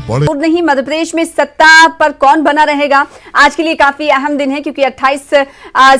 बड़े और नहीं, मध्य प्रदेश में सत्ता पर कौन बना रहेगा, आज के लिए काफी अहम दिन है क्योंकि 28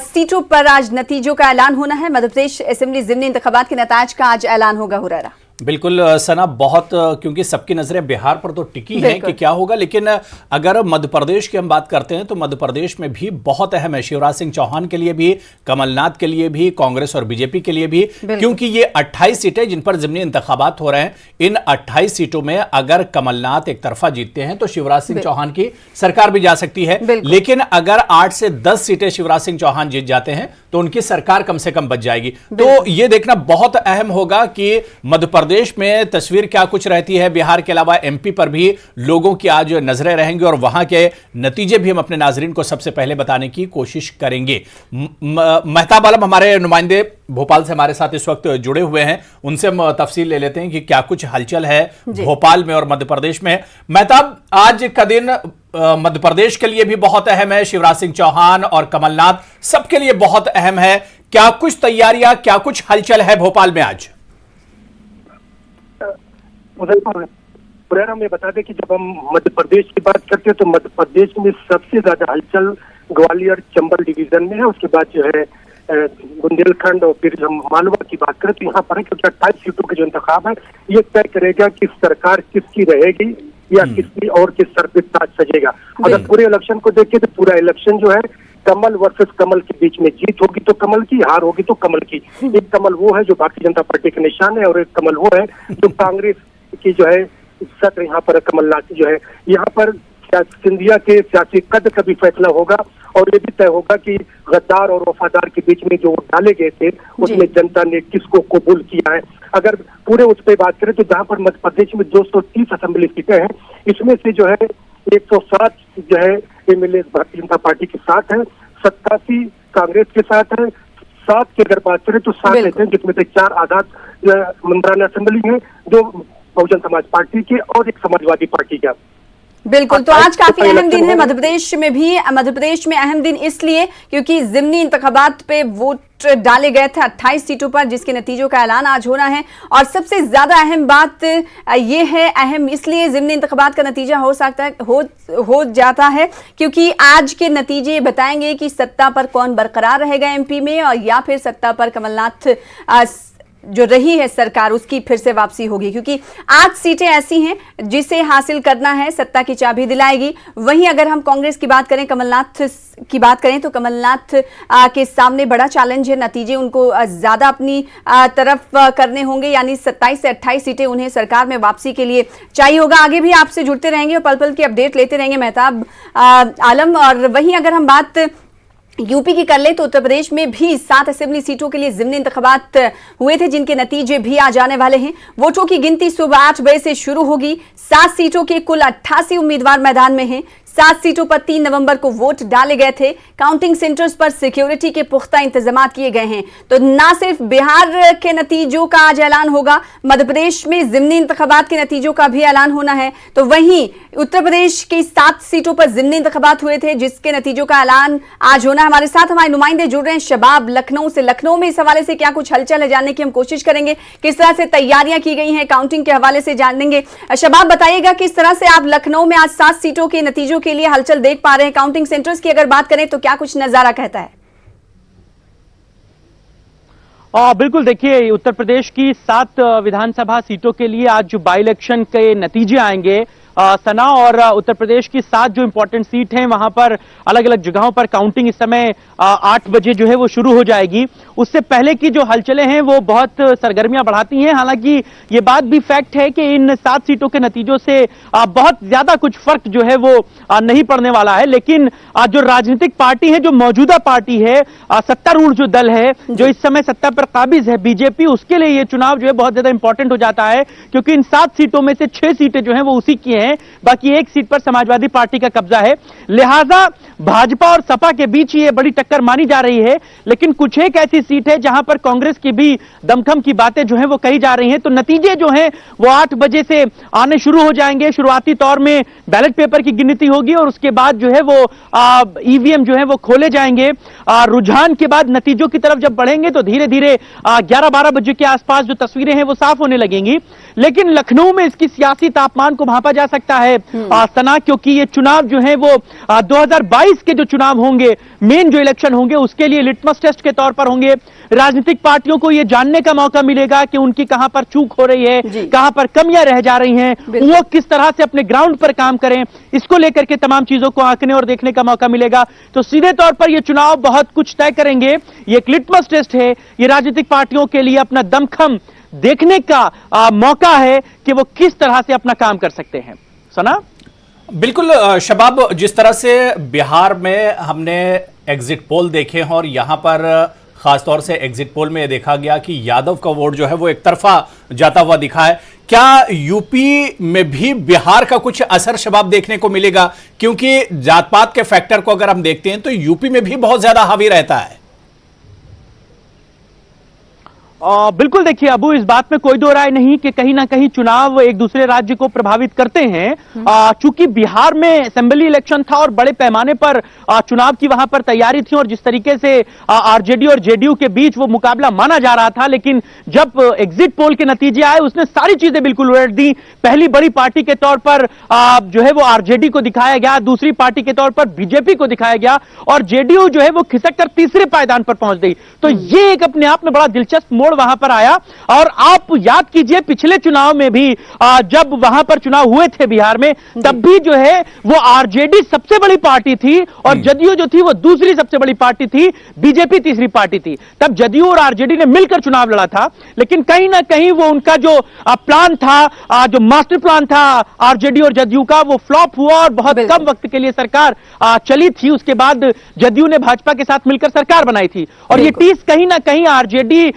सीटों पर आज नतीजों का ऐलान होना है। मध्य प्रदेश असेंबली ज़िमनी इंतखाबात के नताज का आज ऐलान होगा। हुरैरा बिल्कुल सना, बहुत क्योंकि सबकी नजरें बिहार पर तो टिकी हैं कि क्या होगा, लेकिन अगर मध्य प्रदेश की हम बात करते हैं तो मध्य प्रदेश में भी बहुत अहम है। शिवराज सिंह चौहान के लिए भी, कमलनाथ के लिए भी, कांग्रेस और बीजेपी के लिए भी, क्योंकि ये 28 सीटें जिन पर ज़िमनी इंतखाबात हो रहे हैं, इन 28 सीटों में अगर कमलनाथ एक तरफा जीतते हैं तो शिवराज सिंह चौहान की सरकार भी जा सकती है, लेकिन अगर 8 से 10 सीटें शिवराज सिंह चौहान जीत जाते हैं तो उनकी सरकार कम से कम बच जाएगी। तो यह देखना बहुत अहम होगा कि मध्य प्रदेश में तस्वीर क्या कुछ रहती है। बिहार के अलावा एमपी पर भी लोगों की आज नजरें रहेंगी और वहां के नतीजे भी हम अपने नाजरीन को सबसे पहले बताने की कोशिश करेंगे। महताब आलम हमारे नुमाइंदे भोपाल से हमारे साथ इस वक्त जुड़े हुए हैं, उनसे हम तफसील ले लेते हैं कि क्या कुछ हलचल है भोपाल में और मध्य प्रदेश में। महताब, आज का दिन मध्य प्रदेश के लिए भी बहुत अहम है, शिवराज सिंह चौहान और कमलनाथ सबके लिए बहुत अहम है। क्या कुछ तैयारियां, क्या कुछ हलचल है भोपाल में आज? हुरैरा में बता दें कि जब हम मध्य प्रदेश की बात करते हैं तो मध्य प्रदेश में सबसे ज्यादा हलचल ग्वालियर चंबल डिवीजन में है। उसके बाद जो है बुंदेलखंड और फिर हम मालवा की बात करें तो यहाँ पर है, क्योंकि 28 सीटों के जो इंतखाब है ये तय करेगा कि सरकार किसकी रहेगी या किसकी और किस सर पे ताज सजेगा। अगर पूरे इलेक्शन को देखें तो पूरा इलेक्शन जो है कमल वर्सेस कमल के बीच में, जीत होगी तो कमल की, हार होगी तो कमल की। एक कमल वो है जो भारतीय जनता पार्टी का निशान है और एक कमल वो है जो कांग्रेस की जो है सत्र यहाँ पर कमलनाथ जो है। यहाँ पर सिंधिया के सियासी कद का भी फैसला होगा और ये भी तय होगा कि गद्दार और वफादार के बीच में जो डाले गए थे उसमें जनता ने किसको कबूल किया है। अगर पूरे उस पर बात करें तो जहाँ पर मध्य प्रदेश में 230 असेंबली सीटें हैं, इसमें से जो है 107 जो है एमएलए भारतीय जनता पार्टी के साथ है, 87 कांग्रेस के साथ है, 7 की अगर बात करें तो 7 लेते हैं, जिसमें से 4 आजाद मंत्रालय असेंबली है, 2 बहुजन समाज पार्टी के और 1 समाजवादी पार्टी का। बिल्कुल, तो आज काफी अहम दिन है मध्य प्रदेश में भी। मध्य प्रदेश में अहम दिन इसलिए क्योंकि ज़िमनी इंतखाबात पे वोट डाले गए थे 28 सीटों पर, जिसके नतीजों का ऐलान आज होना है। और सबसे ज्यादा अहम बात ये है, अहम इसलिए ज़िमनी इंतखाबात का नतीजा हो सकता है हो जाता है क्योंकि आज के नतीजे बताएंगे कि सत्ता पर कौन बरकरार रहेगा एमपी में, और या फिर सत्ता पर कमलनाथ जो रही है सरकार उसकी फिर से वापसी होगी, क्योंकि 8 सीटें ऐसी हैं जिसे हासिल करना है, सत्ता की चाबी दिलाएगी। वहीं अगर हम कांग्रेस की बात करें, कमलनाथ की बात करें तो कमलनाथ के सामने बड़ा चैलेंज है, नतीजे उनको ज्यादा अपनी तरफ करने होंगे, यानी 27 से 28 सीटें उन्हें सरकार में वापसी के लिए चाहिए होगा। आगे भी आपसे जुड़ते रहेंगे और पल पल की अपडेट लेते रहेंगे महताब आलम। और वहीं अगर हम बात यूपी की कर ले तो उत्तर प्रदेश में भी 7 असेंबली सीटों के लिए ज़िमनी इंतखाबात हुए थे, जिनके नतीजे भी आ जाने वाले हैं। वोटों की गिनती सुबह 8 बजे से शुरू होगी। 7 सीटों के कुल 88 उम्मीदवार मैदान में हैं। 7 सीटों पर 3 नवंबर को वोट डाले गए थे। काउंटिंग सेंटर्स पर सिक्योरिटी के पुख्ता इंतजाम किए गए हैं। तो ना सिर्फ बिहार के नतीजों का आज ऐलान होगा, मध्य प्रदेश में ज़िमनी इंतखाबात के नतीजों का भी ऐलान होना है। तो वहीं उत्तर प्रदेश की 7 सीटों पर ज़िमनी इंतखाबात हुए थे, जिसके नतीजों का ऐलान आज होना है। हमारे साथ हमारे नुमाइंदे जुड़ रहे हैं शबाब लखनऊ से। लखनऊ में इस हवाले से क्या कुछ हलचल है जानने की हम कोशिश करेंगे, किस तरह से तैयारियां की गई हैं काउंटिंग के हवाले से जानेंगे। शबाब, बताइएगा किस तरह से आप लखनऊ में आज 7 सीटों के नतीजों के लिए हलचल देख पा रहे हैं। काउंटिंग सेंटर्स की अगर बात करें तो क्या कुछ नजारा कहता है? बिल्कुल, देखिए उत्तर प्रदेश की 7 विधानसभा सीटों के लिए आज जो बाई इलेक्शन के नतीजे आएंगे सना, और उत्तर प्रदेश की 7 जो इंपॉर्टेंट सीट हैं वहां पर अलग अलग जगहों पर काउंटिंग इस समय 8 बजे जो है वो शुरू हो जाएगी। उससे पहले की जो हलचलें हैं वो बहुत सरगर्मियां बढ़ाती हैं। हालांकि ये बात भी फैक्ट है कि इन 7 सीटों के नतीजों से बहुत ज्यादा कुछ फर्क जो है वो नहीं पड़ने वाला है, लेकिन जो राजनीतिक पार्टी है, जो मौजूदा पार्टी है, सत्तारूढ़ जो दल है, जो इस समय सत्ता पर काबिज है बीजेपी, उसके लिए ये चुनाव जो है बहुत ज्यादा इंपॉर्टेंट हो जाता है, क्योंकि इन 7 सीटों में से 6 सीटें जो है वो उसी की हैं, बाकी 1 सीट पर समाजवादी पार्टी का कब्जा है। लिहाजा भाजपा और सपा के बीच ये बड़ी टक्कर मानी जा रही है, लेकिन कुछ एक ऐसी सीट है जहां पर कांग्रेस की भी दमखम की बातें जो हैं वो कही जा रही हैं। तो नतीजे जो हैं वो 8 बजे से आने शुरू हो जाएंगे। शुरुआती तौर में बैलेट पेपर की गिनती होगी और उसके बाद जो है वो ईवीएम जो है वो खोले जाएंगे। रुझान के बाद नतीजों की तरफ जब बढ़ेंगे तो धीरे धीरे 11-12 बजे के आसपास जो तस्वीरें हैं वो साफ होने लगेंगी। लेकिन लखनऊ में इसकी सियासी तापमान को भांपा जा सकता है सना, क्योंकि ये चुनाव जो है वो 2022 के जो चुनाव होंगे, मेन जो इलेक्शन होंगे, उसके लिए लिटमस टेस्ट के तौर पर होंगे। राजनीतिक पार्टियों को ये जानने का मौका मिलेगा कि उनकी कहां पर चूक हो रही है, कहां पर कमियां रह जा रही हैं, वो किस तरह से अपने ग्राउंड पर काम करें, इसको लेकर के तमाम चीजों को आंकने और देखने का मौका मिलेगा। तो सीधे तौर पर ये चुनाव बहुत कुछ तय करेंगे। ये एक लिटमस टेस्ट है, ये राजनीतिक पार्टियों के लिए अपना दमखम देखने का मौका है कि वो किस तरह से अपना काम कर सकते हैं। सना? बिल्कुल शबाब, जिस तरह से बिहार में हमने एग्जिट पोल देखे हैं और यहां पर खासतौर से एग्जिट पोल में देखा गया कि यादव का वोट जो है वो एक तरफा जाता हुआ दिखा है, क्या यूपी में भी बिहार का कुछ असर शबाब देखने को मिलेगा? क्योंकि जात पात के फैक्टर को अगर हम देखते हैं तो यूपी में भी बहुत ज्यादा हावी रहता है। बिल्कुल, देखिए अबू, इस बात में कोई दो राय नहीं कि कहीं ना कहीं चुनाव एक दूसरे राज्य को प्रभावित करते हैं। चूंकि बिहार में असेंबली इलेक्शन था और बड़े पैमाने पर चुनाव की वहां पर तैयारी थी और जिस तरीके से आरजेडी और जेडीयू के बीच वो मुकाबला माना जा रहा था, लेकिन जब एग्जिट पोल के नतीजे आए उसने सारी चीजें बिल्कुल उलट दी। पहली बड़ी पार्टी के तौर पर जो है वो आरजेडी को दिखाया गया, दूसरी पार्टी के तौर पर बीजेपी को दिखाया गया और जेडीयू जो है वो खिसक कर तीसरे पायदान पर पहुंच गई। तो ये एक अपने आप में बड़ा दिलचस्प मोड़ वहां पर आया। और आप याद कीजिए पिछले चुनाव में भी जब वहां पर चुनाव हुए थे बिहार में, तब भी जो है वो आरजेडी सबसे बड़ी पार्टी थी और जदयू जो थी वो दूसरी सबसे बड़ी पार्टी थी, बीजेपी तीसरी पार्टी थी। तब जदयू और आरजेडी ने मिलकर चुनाव लड़ा था, लेकिन कहीं ना कहीं वो उनका जो प्लान था, जो मास्टर प्लान था आरजेडी और जदयू का, वो फ्लॉप हुआ और बहुत कम वक्त के लिए सरकार चली थी। उसके बाद जदयू ने भाजपा के साथ मिलकर सरकार बनाई थी और ये टीस कहीं ना कहीं आरजेडी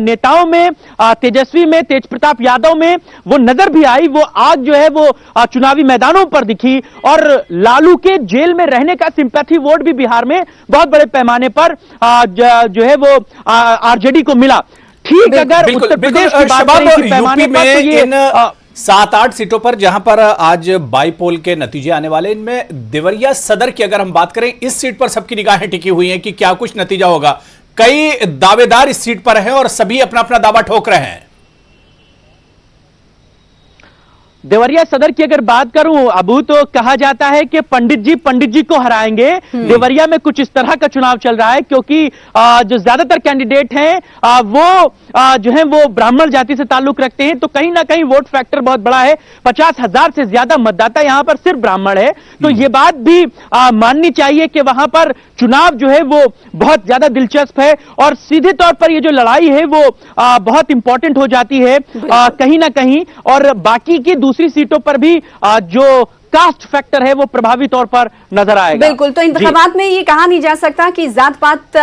नेताओं में, तेजस्वी में, तेज प्रताप यादव में वो नजर भी आई। वो आग जो है वो चुनावी मैदानों पर दिखी और लालू के जेल में रहने का सिंपैथी वोट भी बिहार में बहुत बड़े पैमाने पर जो है वो आरजेडी को मिला। ठीक, अगर उत्तर प्रदेश की बात करें इसी पैमाने पर तो ये 7-8 सीटों पर जहां पर आज बाईपोल के नतीजे आने वाले, इनमें देवरिया सदर की अगर हम बात करें, इस सीट पर सबकी निगाहें टिकी हुई हैं कि क्या कुछ नतीजा होगा। कई दावेदार इस सीट पर हैं और सभी अपना अपना दावा ठोक रहे हैं। देवरिया सदर की अगर बात करूं अबू, तो कहा जाता है कि पंडित जी को हराएंगे। देवरिया में कुछ इस तरह का चुनाव चल रहा है क्योंकि जो ज्यादातर कैंडिडेट हैं वो जो है वो ब्राह्मण जाति से ताल्लुक रखते हैं, तो कहीं ना कहीं वोट फैक्टर बहुत बड़ा है। 50,000 से ज्यादा मतदाता यहां पर सिर्फ ब्राह्मण है, तो ये बात भी माननी चाहिए कि वहां पर चुनाव जो है वो बहुत ज्यादा दिलचस्प है और सीधे तौर पर ये जो लड़ाई है वो बहुत इंपॉर्टेंट हो जाती है कहीं ना कहीं। और बाकी की दूसरी सीटों पर भी जो कास्ट फैक्टर है वो प्रभावी तौर पर नजर आएगा। बिल्कुल, तो इंतखाबात में ये कहा नहीं जा सकता कि जात पात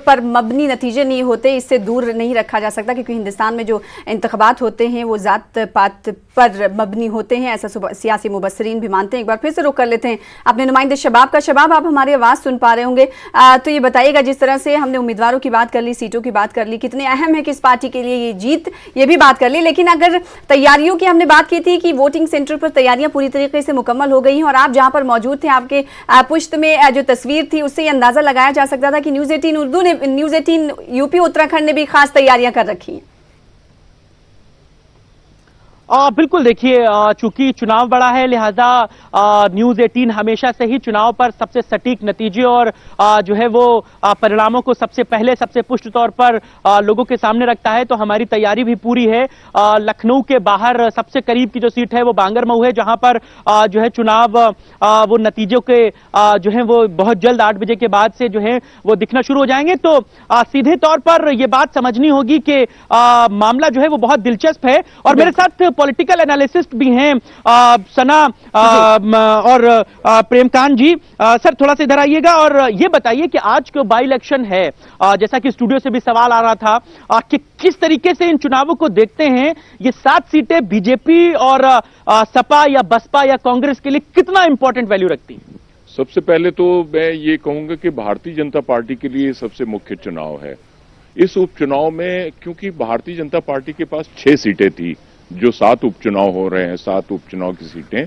पर मबनी नतीजे नहीं होते, इससे दूर नहीं रखा जा सकता, क्योंकि हिंदुस्तान में जो इंतखाबात होते हैं वो जात पात पर मबनी होते हैं, ऐसा सियासी मुबस्सरीन भी मानते हैं। एक बार फिर से रुक कर लेते हैं अपने नुमाइंदे शबाब का। शबाब, आप हमारी आवाज सुन पा रहे होंगे, तो ये बताइएगा, जिस तरह से हमने उम्मीदवारों की बात कर ली, सीटों की बात कर ली, कितने अहम है किस पार्टी के लिए ये जीत, ये भी बात कर ली, लेकिन अगर तैयारियों की हमने बात की थी कि वोटिंग सेंटर पर तैयारियां पूरी तरीके से मुकम्मल हो गई हैं और आप जहां पर मौजूद थे, आपके पुश्त में जो तस्वीर थी उससे ये अंदाजा लगाया जा सकता था कि न्यूज़ 18 उर्दू ने, न्यूज़ 18 यूपी उत्तराखंड ने भी खास तैयारियां कर रखी हैं। बिल्कुल, देखिए चूंकि चुनाव बड़ा है लिहाजा न्यूज़ 18 हमेशा से ही चुनाव पर सबसे सटीक नतीजे और जो है वो परिणामों को सबसे पहले सबसे पुष्ट तौर पर लोगों के सामने रखता है। तो हमारी तैयारी भी पूरी है। लखनऊ के बाहर सबसे करीब की जो सीट है वो बांगरमऊ है, जहां पर जो है चुनाव वो नतीजों के जो है वो बहुत जल्द 8 बजे के बाद से जो है वो दिखना शुरू हो जाएंगे। तो सीधे तौर पर यह बात समझनी होगी कि मामला जो है वो बहुत दिलचस्प है। और मेरे साथ पॉलिटिकल एनालिसिस्ट भी हैं सना और प्रेमकांत जी। सर, थोड़ा सा इधर आइएगा और ये बताइए कि आज जो बाई इलेक्शन है, जैसा कि स्टूडियो से भी सवाल आ रहा था कि किस तरीके से इन चुनावों को देखते हैं, ये 7 सीटें बीजेपी और सपा या बसपा या कांग्रेस के लिए कितना इंपॉर्टेंट वैल्यू रखती हैं? सबसे पहले तो मैं ये कहूंगा कि भारतीय जनता पार्टी के लिए सबसे मुख्य चुनाव है। इस उपचुनाव में क्योंकि भारतीय जनता पार्टी के पास 6 सीटें थी, जो 7 उपचुनाव हो रहे हैं, 7 उपचुनाव की सीटें,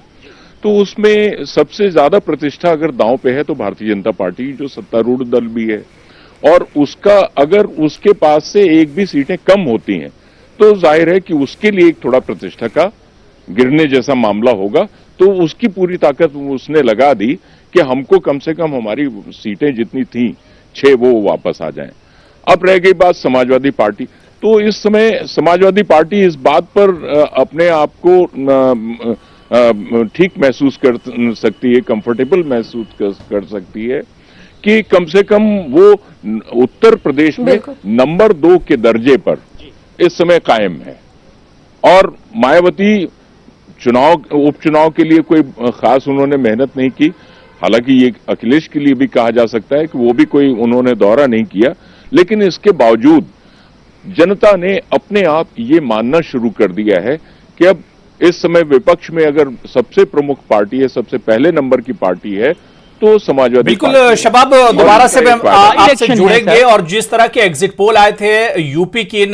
तो उसमें सबसे ज्यादा प्रतिष्ठा अगर दांव पे है तो भारतीय जनता पार्टी, जो सत्तारूढ़ दल भी है, और उसका अगर उसके पास से एक भी सीटें कम होती हैं तो जाहिर है कि उसके लिए एक थोड़ा प्रतिष्ठा का गिरने जैसा मामला होगा तो उसकी पूरी ताकत उसने लगा दी कि हमको कम से कम हमारी सीटें जितनी थी 6 वो वापस आ जाएं। अब रह गई बात समाजवादी पार्टी, तो इस समय समाजवादी पार्टी इस बात पर अपने आप को ठीक महसूस कर सकती है, कंफर्टेबल महसूस कर सकती है कि कम से कम वो उत्तर प्रदेश में नंबर 2 के दर्जे पर इस समय कायम है। और मायावती उपचुनाव के लिए कोई खास उन्होंने मेहनत नहीं की, हालांकि ये अखिलेश के लिए भी कहा जा सकता है कि वो भी कोई उन्होंने दौरा नहीं किया, लेकिन इसके बावजूद जनता ने अपने आप ये मानना शुरू कर दिया है कि अब इस समय विपक्ष में अगर सबसे प्रमुख पार्टी है, सबसे पहले नंबर की पार्टी है तो समाजवादी। बिल्कुल शबाब, दोबारा से आपसे जुड़ेंगे और जिस तरह के एग्जिट पोल आए थे यूपी की इन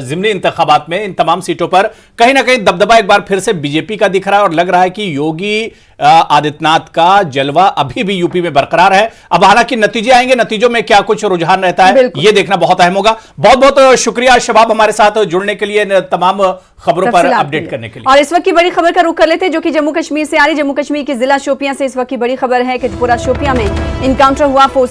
ज़िमनी इंतखाबात में इन तमाम सीटों पर कहीं ना कहीं दबदबा एक बार फिर से बीजेपी का दिख रहा है और लग रहा है कि योगी आदित्यनाथ का जलवा अभी भी यूपी में बरकरार है। अब हालांकि नतीजे आएंगे, नतीजों में क्या कुछ रुझान रहता है ये देखना बहुत अहम होगा। बहुत बहुत शुक्रिया शबाब हमारे साथ जुड़ने के लिए, तमाम खबरों पर अपडेट करने के लिए। और इस वक्त की बड़ी खबर का रुख कर लेते हैं जो कि जम्मू कश्मीर से आ रही। जम्मू कश्मीर के जिला शोपियां से इस वक्त की बड़ी खबर है कि पूरा शोपियां में इनकाउंटर हुआ। फोर्स